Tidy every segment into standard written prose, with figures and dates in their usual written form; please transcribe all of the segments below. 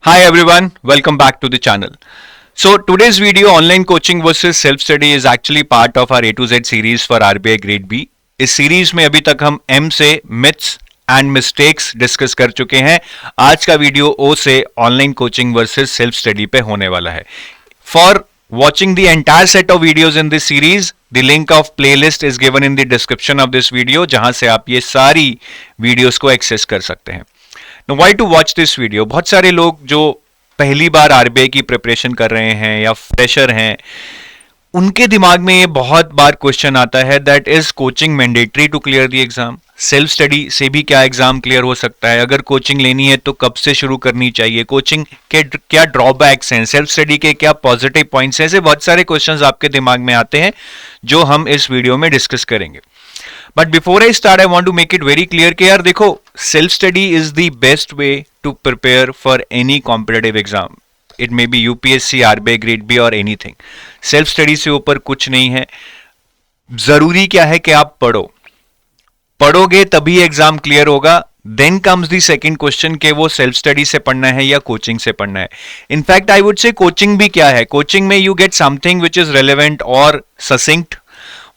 Hi everyone, welcome back to the channel. So today's video online coaching versus self study is actually part of our A to Z series for RBI Grade B. इस series में अभी तक हम M से myths and mistakes discuss कर चुके हैं. आज का वीडियो O से online coaching versus self study पे होने वाला है. For watching the entire set of videos in this series, the link of playlist is given in the description of this video, जहां से आप ये सारी वीडियोस को एक्सेस कर सकते हैं. Now, why to watch this video? बहुत सारे लोग जो पहली बार आरबीआई की प्रिपरेशन कर रहे हैं या फ्रेशर हैं, उनके दिमाग में ये बहुत बार क्वेश्चन आता है that is coaching mandatory to clear the exam. Self study से भी क्या एग्जाम क्लियर हो सकता है? अगर कोचिंग लेनी है तो कब से शुरू करनी चाहिए? कोचिंग के क्या ड्रॉबैक्स हैं? सेल्फ स्टडी के क्या पॉजिटिव पॉइंट्स हैं? ऐसे बहुत सारे क्वेश्चंस आपके दिमाग में आते हैं जो हम इस वीडियो में डिस्कस करेंगे. But before I start I want to make it very clear कि यार देखो, self study is the best way to prepare for any competitive exam. It may be UPSC, RBI grade B और anything. Self study से ऊपर कुछ नहीं है. जरूरी क्या है कि आप पढ़ोगे तभी एग्जाम क्लियर होगा. Then comes the second question कि वो सेल्फ स्टडी से पढ़ना है या कोचिंग से पढ़ना है. In fact I would say coaching भी क्या है, कोचिंग में you get something which is relevant और ससिंक्ट,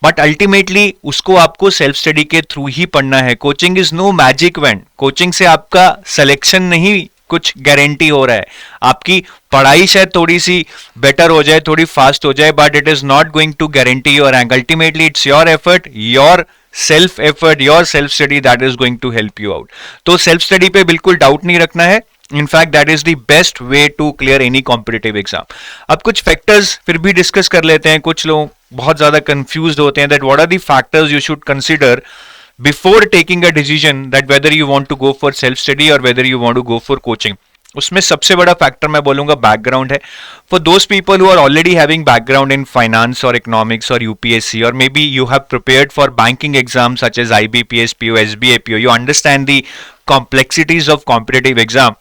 बट अल्टीमेटली उसको आपको सेल्फ स्टडी के थ्रू ही पढ़ना है. Coaching is no magic wand. Coaching से आपका सिलेक्शन नहीं कुछ गारंटी हो रहा है. आपकी पढ़ाई शायद थोड़ी सी बेटर हो जाए, थोड़ी फास्ट हो जाए, but it is not going to guarantee your rank. Ultimately it's your effort, your self effort, your self study that is going to help you out. तो सेल्फ स्टडी पे बिल्कुल डाउट नहीं रखना है. In fact that is the best way to clear any competitive exam. अब कुछ factors फिर भी डिस्कस कर लेते हैं. कुछ लोग बहुत ज्यादा कंफ्यूज्ड होते हैं that what are the factors you should consider before taking a decision that whether you want to go for self study और whether you want to go for coaching. उसमें सबसे बड़ा फैक्टर मैं बोलूंगा बैकग्राउंड है. For those people who are already having background in finance और economics और UPSC, और maybe you have prepared for banking exam such as IBPS, PO, SBI, PO, you understand the complexities of competitive exam.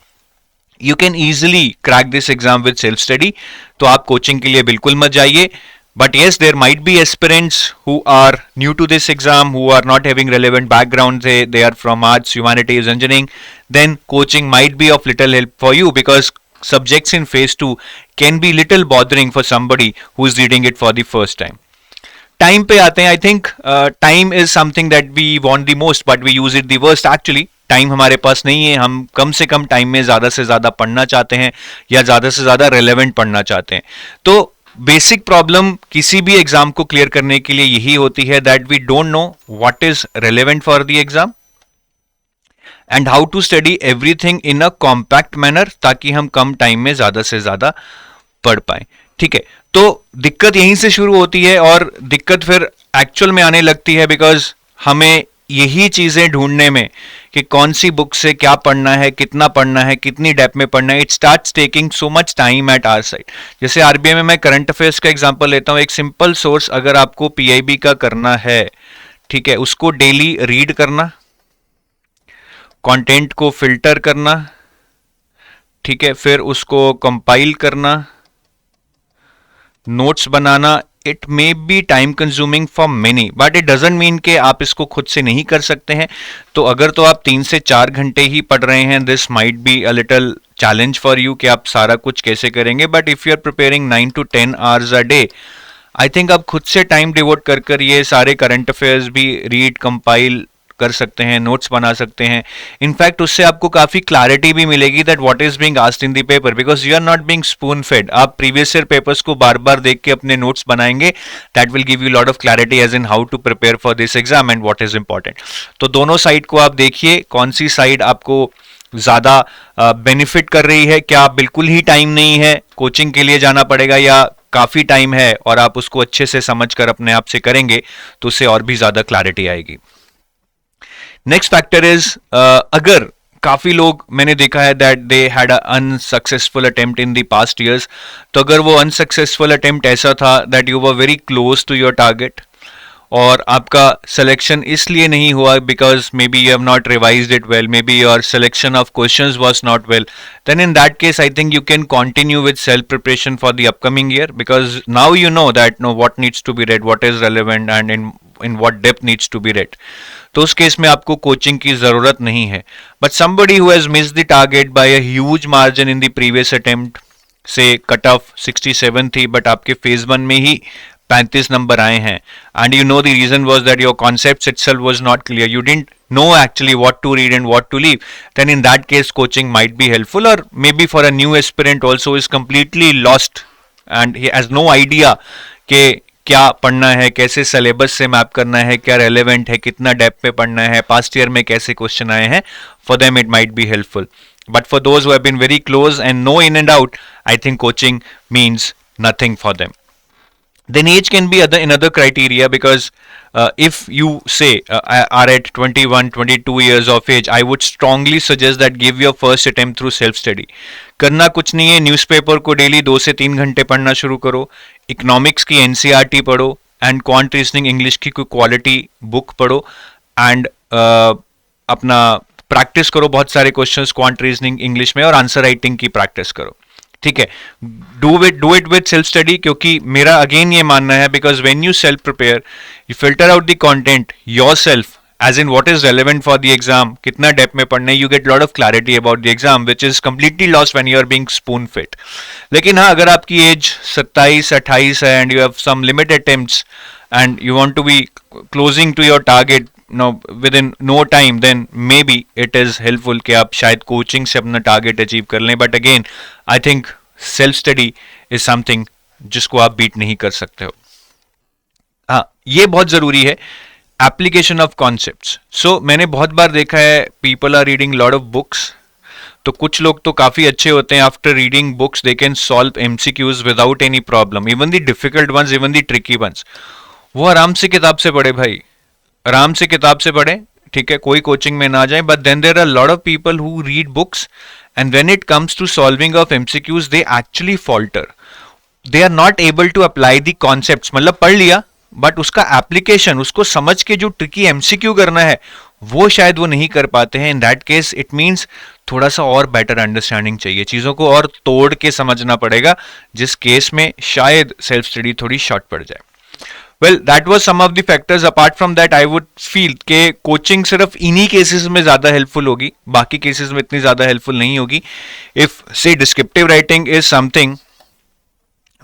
You can easily crack this exam with self study. तो आप coaching के लिए बिल्कुल मत जाइए. But yes, there might be aspirants who are new to this exam, who are not having relevant background. They are from arts, humanities, engineering. Then coaching might be of little help for you because subjects in phase 2 can be little bothering for somebody who is reading it for the first time. Time पे आते हैं. I think time is something that we want the most but we use it the worst. Actually time हमारे पास नहीं है. हम कम से कम time में ज्यादा से ज्यादा पढ़ना चाहते हैं या ज्यादा से ज्यादा रेलेवेंट पढ़ना चाहते हैं. तो बेसिक प्रॉब्लम किसी भी एग्जाम को क्लियर करने के लिए यही होती है that we don't know what is relevant for the exam and how to study everything in a compact manner, ताकि हम कम टाइम में ज्यादा से ज्यादा पढ़ पाए. ठीक है, तो दिक्कत यहीं से शुरू होती है और दिक्कत फिर एक्चुअल में आने लगती है बिकॉज हमें यही चीजें ढूंढने में कि कौन सी बुक से क्या पढ़ना है, कितना पढ़ना है, कितनी डेप्थ में पढ़ना है, it starts taking so much time at our side. जैसे आरबीआई में मैं करंट अफेयर्स का एग्जांपल लेता हूं. एक सिंपल सोर्स अगर आपको पीआईबी का करना है, ठीक है, उसको डेली रीड करना, कंटेंट को फिल्टर करना, ठीक है, फिर उसको कंपाइल करना, notes banana, it may B time consuming for many, but it doesn't mean कि आप इसको खुद से नहीं कर सकते हैं. तो अगर तो आप 3 से 4 घंटे ही पढ़ रहे हैं, this might be a little challenge for you कि आप सारा कुछ कैसे करेंगे. But if you are preparing 9 to 10 hours a day, I think आप खुद से टाइम डिवोट कर ये सारे करंट अफेयर्स भी रीड, कंपाइल कर सकते हैं, नोट्स बना सकते हैं. इनफैक्ट उससे आपको काफी क्लैरिटी भी मिलेगी that what is being asked in the paper because you are not being spoon fed. आप प्रीवियस ईयर पेपर्स को बार बार देख के अपने नोट्स बनाएंगे. That will give you lot of clarity as in how to prepare for this exam and what is important. तो दोनों साइड को आप देखिए, कौन सी साइड आपको ज्यादा बेनिफिट कर रही है. क्या बिल्कुल ही टाइम नहीं है, कोचिंग के लिए जाना पड़ेगा, या काफी टाइम है और आप उसको अच्छे से समझ कर अपने आप से करेंगे तो उससे और भी ज्यादा क्लैरिटी आएगी. नेक्स्ट फैक्टर इज अगर काफी लोग मैंने देखा है that they had a unsuccessful attempt in the past years. तो अगर वो अनसक्सेसफुल अटेम्प्ट ऐसा था that you were very close to your target और आपका सिलेक्शन इसलिए नहीं हुआ because maybe you have not revised it well, maybe your selection of questions was not well, then in that case I think you can continue with self preparation for the upcoming year because now you know that no what needs to be read, what is relevant and in what depth needs to be read. तो उस case में आपको coaching की जरूरत नहीं है. But somebody who has missed the target by a huge margin in the previous attempt, से cut off 67 थी बट आपके फेज 1 में ही 35 नंबर आए हैं, and you know the reason was that your concept itself was not clear, you didn't know actually what to read and what to leave, then in that case coaching might be helpful. Or maybe for a new aspirant also is completely lost and he has no idea कि क्या पढ़ना है, कैसे syllabus से map करना है, क्या relevant है, कितना डेप्थ में पढ़ना है, पास्ट ईयर में कैसे क्वेश्चन आए हैं. For them it might be helpful, but for those who have been very close and know in and out, I think coaching means nothing for them. Then age can be another criteria, because if you say are at 21 22 years of age, I would strongly suggest that give your first attempt through self study. करना कुछ नहीं है, newspaper को daily 2 से 3 घंटे पढ़ना शुरू करो, इकोनॉमिक्स की एनसीईआरटी पढ़ो, एंड क्वांट रीजनिंग इंग्लिश की कोई क्वालिटी बुक पढ़ो, एंड अपना प्रैक्टिस करो बहुत सारे क्वेश्चंस क्वांट रीजनिंग इंग्लिश में, और आंसर राइटिंग की प्रैक्टिस करो. ठीक है, do it with self study, क्योंकि मेरा अगेन ये मानना है, because when you self prepare you filter out the content yourself, as in what is relevant for the exam, कितना डेप्थ में पढ़ना है, you get lot of clarity about the exam, which is completely lost when you are being spoon fed. लेकिन हाँ, अगर आपकी age 27-28 है and you have some limited attempts and you want to be closing to your target now within no time, then maybe it is helpful कि आप शायद coaching से अपना टारगेट अचीव कर लें. But again I think self study is something जिसको आप beat नहीं कर सकते हो. हाँ, ये बहुत जरूरी है, एप्लीकेशन ऑफ कॉन्सेप्ट्स. सो मैंने बहुत बार देखा है people are reading lot of books, तो कुछ लोग तो काफी अच्छे होते हैं, after reading books they can solve MCQs without any problem, even the difficult ones, even the tricky ones. वो आराम से किताब से पढ़े भाई, आराम से किताब से पढ़ें, ठीक है, कोई कोचिंग में ना जाए. But then there are lot of people who read books and when it comes to solving of MCQs they actually falter, they are not able to apply the concepts. मतलब पढ़ लिया बट उसका application, उसको समझ के जो tricky MCQ करना है वो शायद वो नहीं कर पाते हैं. इन दैट केस इट मीन्स थोड़ा सा और बेटर अंडरस्टैंडिंग चाहिए, चीजों को और तोड़ के समझना पड़ेगा, जिस केस में शायद सेल्फ स्टडी थोड़ी शॉर्ट पड़ जाए. Well, that was some of the factors. Apart from that, I would feel कि कोचिंग सिर्फ इन्हीं केसेस में ज़्यादा हेल्पफुल होगी, बाकी केसेस में इतनी ज़्यादा हेल्पफुल नहीं होगी. If say descriptive writing is something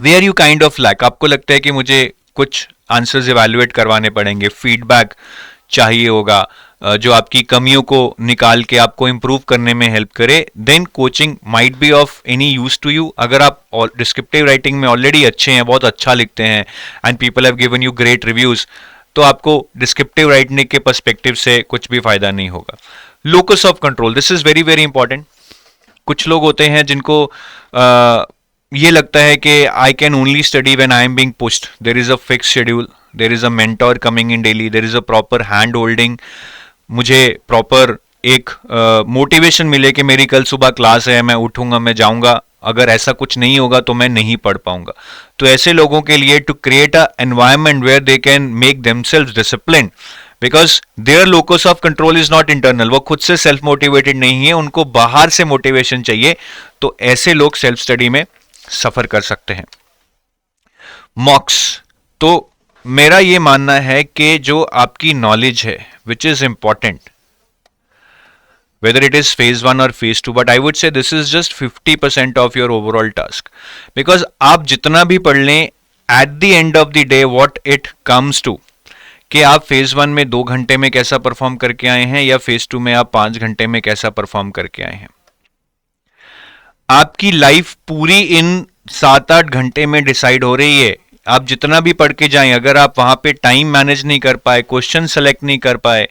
where you kind of lack, आपको लगता है कि मुझे कुछ आंसर्स इवैल्यूएट करवाने पड़ेंगे, फीडबैक चाहिए होगा जो आपकी कमियों को निकाल के आपको इम्प्रूव करने में हेल्प करे, then coaching might be of any use to you. अगर आप डिस्क्रिप्टिव राइटिंग में ऑलरेडी अच्छे हैं, बहुत अच्छा लिखते हैं and people have given you great reviews, तो आपको डिस्क्रिप्टिव राइटिंग के पर्सपेक्टिव से कुछ भी फायदा नहीं होगा. Locus of control, this is very very important. कुछ लोग होते हैं जिनको ये लगता है कि I can only study when I am being pushed, there is a fix schedule, there is a mentor coming in daily, there is a proper hand holding, मुझे प्रॉपर एक मोटिवेशन मिले कि मेरी कल सुबह क्लास है, मैं उठूंगा, मैं जाऊंगा. अगर ऐसा कुछ नहीं होगा तो मैं नहीं पढ़ पाऊंगा. तो ऐसे लोगों के लिए to create a environment where they can make themselves disciplined, because their locus of control is not internal, वो खुद से सेल्फ मोटिवेटेड नहीं है, उनको बाहर से मोटिवेशन चाहिए. तो ऐसे लोग सेल्फ स्टडी में सफर कर सकते हैं. मॉक्स, तो मेरा ये मानना है कि जो आपकी नॉलेज है which is important, whether it is phase 1 or phase 2, but I would say this is just 50% of your overall task, because आप जितना भी पढ़ लें, at the end of the day what it comes to कि आप phase 1 में 2 घंटे में कैसा परफॉर्म करके आए हैं या फेज 2 में आप 5 घंटे में कैसा परफॉर्म करके आए हैं. आपकी लाइफ पूरी इन 7-8 घंटे में डिसाइड हो रही है. आप जितना भी पढ़ के जाएं, अगर आप वहां पे टाइम मैनेज नहीं कर पाए, क्वेश्चन सेलेक्ट नहीं कर पाए,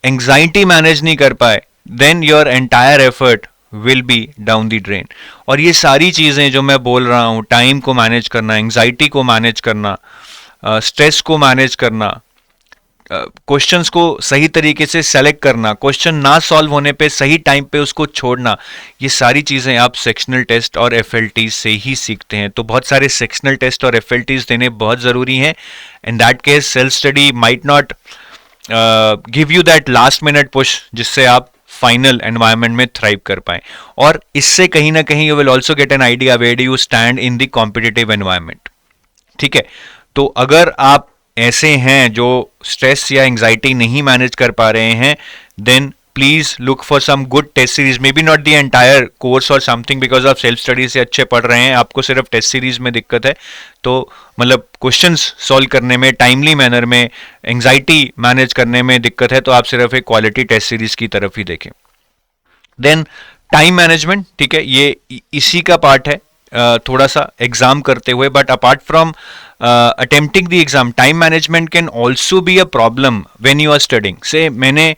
एंग्जाइटी मैनेज नहीं कर पाए, then your entire effort will be down the drain. और ये सारी चीजें जो मैं बोल रहा हूं, टाइम को मैनेज करना, एंग्जाइटी को मैनेज करना, स्ट्रेस को मैनेज करना, क्वेश्चंस को सही तरीके से सेलेक्ट करना, क्वेश्चन ना सॉल्व होने पे सही टाइम पे उसको छोड़ना, ये सारी चीज़ें आप सेक्शनल टेस्ट और एफएलटी से ही सीखते हैं. तो बहुत सारे सेक्शनल टेस्ट और एफएलटीज देने बहुत ज़रूरी हैं. इन that case self study might not give you that last minute push जिससे आप फाइनल एनवायरनमेंट में थ्राइव कर पाए. और इससे कहीं ना कहीं you will also get an idea where do you stand in the competitive environment. ठीक है, तो अगर आप ऐसे हैं जो स्ट्रेस या एंजाइटी नहीं मैनेज कर पा रहे हैं, then please look for some good test series, maybe not the entire course और समथिंग, बिकॉज आप सेल्फ स्टडी से अच्छे पढ़ रहे हैं, आपको सिर्फ टेस्ट सीरीज में दिक्कत है, तो मतलब क्वेश्चंस सॉल्व करने में, टाइमली मैनर में, एंजाइटी मैनेज करने में दिक्कत है, तो आप सिर्फ एक क्वालिटी टेस्ट सीरीज की तरफ ही देखें। देन टाइम मैनेजमेंट, ठीक है, ये इसी का पार्ट है थोड़ा सा एग्जाम करते हुए, but apart from attempting the exam, time management can also be a problem when you are studying. से मैंने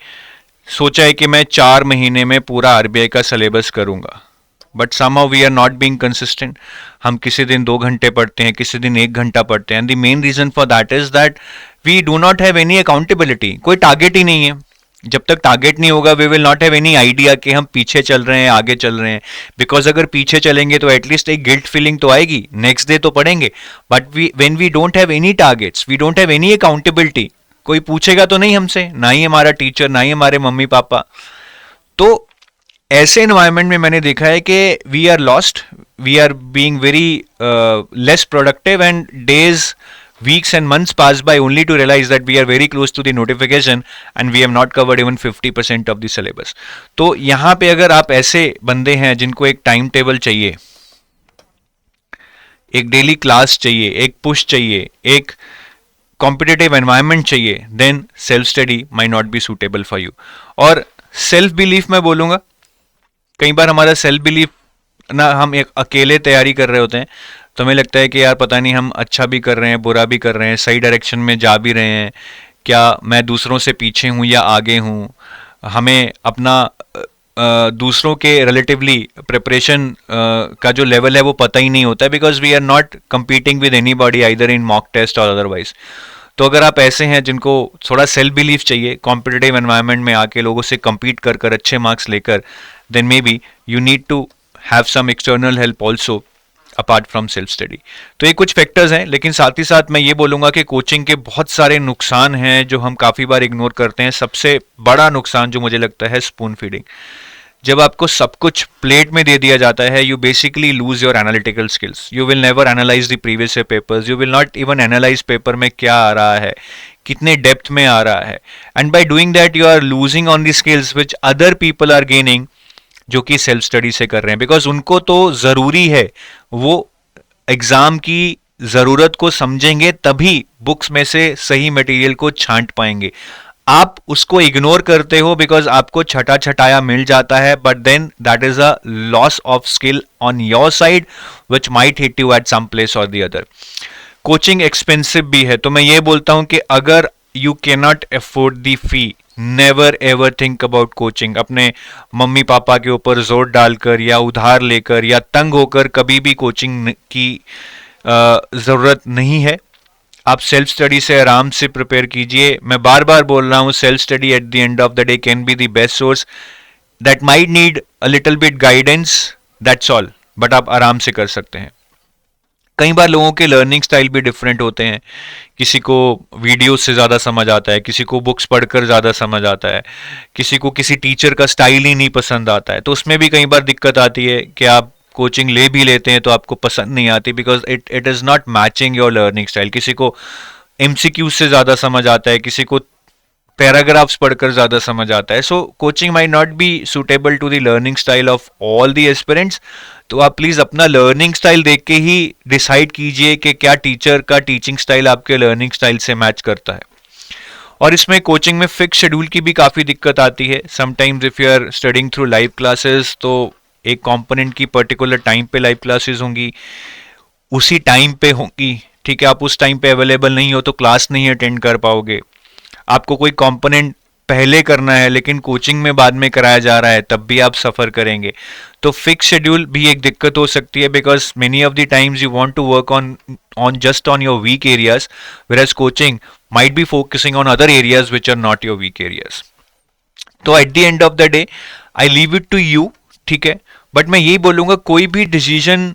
सोचा है कि मैं 4 महीने में पूरा आरबीआई का सिलेबस करूंगा, but somehow we are not being consistent. हम किसी दिन 2 घंटे पढ़ते हैं, किसी दिन 1 घंटा पढ़ते हैं, and the main reason for that is that we do not have any accountability. कोई टारगेट ही नहीं है। जब तक टारगेट नहीं होगा, we will not have any idea कि हम पीछे चल रहे हैं, आगे चल रहे हैं, बिकॉज अगर पीछे चलेंगे तो एटलीस्ट एक गिल्ट फीलिंग तो आएगी, नेक्स्ट डे तो पढ़ेंगे, but when we don't have any targets, we don't have any accountability, कोई पूछेगा तो नहीं हमसे, ना ही हमारा टीचर, ना ही हमारे मम्मी पापा, तो ऐसे एनवायरनमेंट में मैंने देखा है कि we are lost, we are being very less productive, and days, weeks and months pass by only to realize that we are very close to the notification and we have not covered even 50% of the syllabus. तो यहाँ पे अगर आप ऐसे बंदे हैं जिनको एक टाइम टेबल चाहिए, एक डेली क्लास चाहिए, एक पुश चाहिए, एक कॉम्पिटिटिव एनवायरनमेंट चाहिए, then self study may not be suitable for you. और सेल्फ बिलीफ मैं बोलूँगा, कई बार हमारा सेल्फ बिलीफ ना, हम एक अकेले तैयारी कर रहे होते हैं तो हमें लगता है कि यार पता नहीं हम अच्छा भी कर रहे हैं, बुरा भी कर रहे हैं, सही डायरेक्शन में जा भी रहे हैं, क्या मैं दूसरों से पीछे हूँ या आगे हूँ। हमें अपना दूसरों के रिलेटिवली प्रिपरेशन का जो लेवल है वो पता ही नहीं होता है, because we are not competing with anybody either in mock test और अदरवाइज। तो अगर आप ऐसे हैं जिनको थोड़ा सेल्फ बिलीफ चाहिए, कॉम्पिटिटिव एनवायरनमेंट में आके लोगों से compete कर कर अच्छे मार्क्स लेकर, then maybe you need to have some external help also apart from self study. तो ये कुछ फैक्टर्स हैं, लेकिन साथ ही साथ मैं ये बोलूँगा कि कोचिंग के बहुत सारे नुकसान हैं जो हम काफ़ी बार इग्नोर करते हैं। सबसे बड़ा नुकसान जो मुझे लगता है स्पून फीडिंग। जब आपको सब कुछ प्लेट में दे दिया जाता है, you basically lose your analytical skills, you will never analyse the previous papers, you will not even analyse paper में क्या आ रहा है, कितने डेप्थ में आ रहा है, and by doing that you are losing on the skills which other people are gaining, जो कि सेल्फ स्टडी से कर रहे हैं, बिकॉज उनको तो ज़रूरी है, वो एग्ज़ाम की ज़रूरत को समझेंगे तभी बुक्स में से सही मटेरियल को छांट पाएंगे। आप उसको इग्नोर करते हो बिकॉज आपको छटा छटाया मिल जाता है, but then that is a loss of skill on your side which might hit you at some place और द अदर। कोचिंग एक्सपेंसिव भी है, तो मैं ये बोलता हूं कि अगर you can not afford the fee, never ever think about coaching. अपने मम्मी पापा के ऊपर जोर डालकर या उधार लेकर या तंग होकर कभी भी कोचिंग की ज़रूरत नहीं है। आप सेल्फ स्टडी से आराम से प्रिपेयर कीजिए। मैं बार बार बोल रहा हूँ, self study eight the end of the day can be the best source that might need a little bit guidance, that's all, but आप आराम से कर सकते हैं। कई बार लोगों के लर्निंग स्टाइल भी डिफरेंट होते हैं, किसी को वीडियो से ज़्यादा समझ आता है, किसी को बुक्स पढ़कर ज़्यादा समझ आता है, किसी को किसी टीचर का स्टाइल ही नहीं पसंद आता है, तो उसमें भी कई बार दिक्कत आती है कि आप कोचिंग ले भी लेते हैं तो आपको पसंद नहीं आती, because it is not matching your learning style. किसी को एमसीक्यू से ज़्यादा समझ आता है, किसी को पैराग्राफ्स पढ़कर ज़्यादा समझ आता है। So coaching might not be suitable to the learning style of all the aspirants. तो आप प्लीज़ अपना लर्निंग स्टाइल देख के ही डिसाइड कीजिए कि क्या टीचर का टीचिंग स्टाइल आपके लर्निंग स्टाइल से मैच करता है। और इसमें कोचिंग में फिक्स शेड्यूल की भी काफ़ी दिक्कत आती है। Sometimes if you are studying through live classes, तो एक कंपोनेंट की पर्टिकुलर टाइम पे लाइव क्लासेस होंगी, उसी टाइम पे होंगी, ठीक है। आप उस टाइम पे अवेलेबल नहीं हो तो क्लास नहीं अटेंड कर पाओगे। आपको कोई कंपोनेंट पहले करना है लेकिन कोचिंग में बाद में कराया जा रहा है, तब भी आप सफ़र करेंगे। तो फिक्स शेड्यूल भी एक दिक्कत हो सकती है, because many of the times you want to work on just on your weak areas, whereas coaching might be focusing on other areas which are not your weak areas. तो at the end of the day I leave it to you, ठीक है। But मैं यही बोलूँगा, कोई भी decision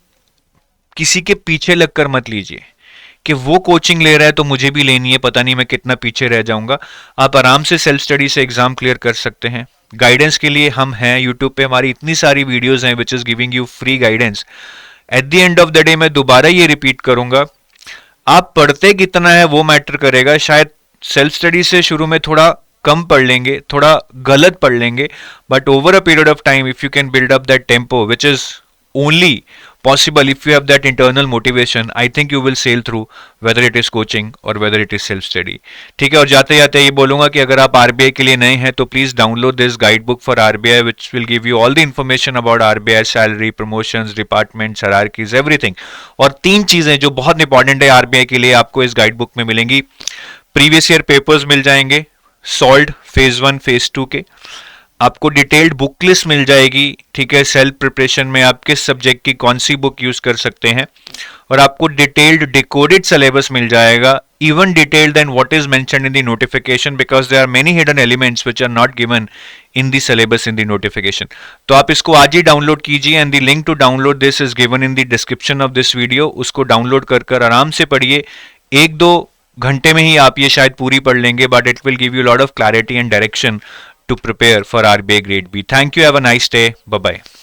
किसी के पीछे लगकर मत लीजिए कि वो कोचिंग ले रहा है तो मुझे भी लेनी है, पता नहीं मैं कितना पीछे रह जाऊंगा। आप आराम से सेल्फ स्टडी से एग्जाम क्लियर कर सकते हैं। गाइडेंस के लिए हम हैं, यूट्यूब पे हमारी इतनी सारी वीडियोस हैं which is giving you free guidance. Eight the end of the day मैं दोबारा ये रिपीट करूंगा, आप पढ़ते कितना है वो मैटर करेगा। शायद सेल्फ स्टडी से शुरू में थोड़ा कम पढ़ लेंगे, थोड़ा गलत पढ़ लेंगे, but over a period of time if you can build up that tempo which is only possible if you have that internal motivation, I think you will sail through whether it is coaching or whether it is self study. ठीक है, और जाते जाते ये बोलूंगा कि अगर आप आरबीआई के लिए नए हैं तो please download this guide book for RBI which will give you all the information about RBI, salary, promotions, departments, hierarchies, everything. और तीन चीजें जो बहुत इंपॉर्टेंट है आरबीआई के लिए आपको इस गाइड बुक में मिलेंगी। प्रीवियस ईयर पेपर्स मिल जाएंगे सॉल्ड फेज 1 फेज 2 के, आपको डिटेल्ड बुक लिस्ट मिल जाएगी, ठीक है, सेल्फ प्रिपरेशन में आप किस सब्जेक्ट की कौन सी बुक यूज कर सकते हैं, और आपको डिटेल्ड डिकोडेड सिलेबस मिल जाएगा, even detailed then what is mentioned in the notification, because there are many hidden elements which are not given in the syllabus in the notification. तो आप इसको आज ही डाउनलोड कीजिए and the link to download this is given in the description of this video. उसको download कर आराम से पढ़िए, 1-2 घंटे में ही आप ये शायद पूरी पढ़ लेंगे, but it will give you lot of clarity and direction to prepare for RBI Grade B. Thank you. Have a nice day. Bye bye.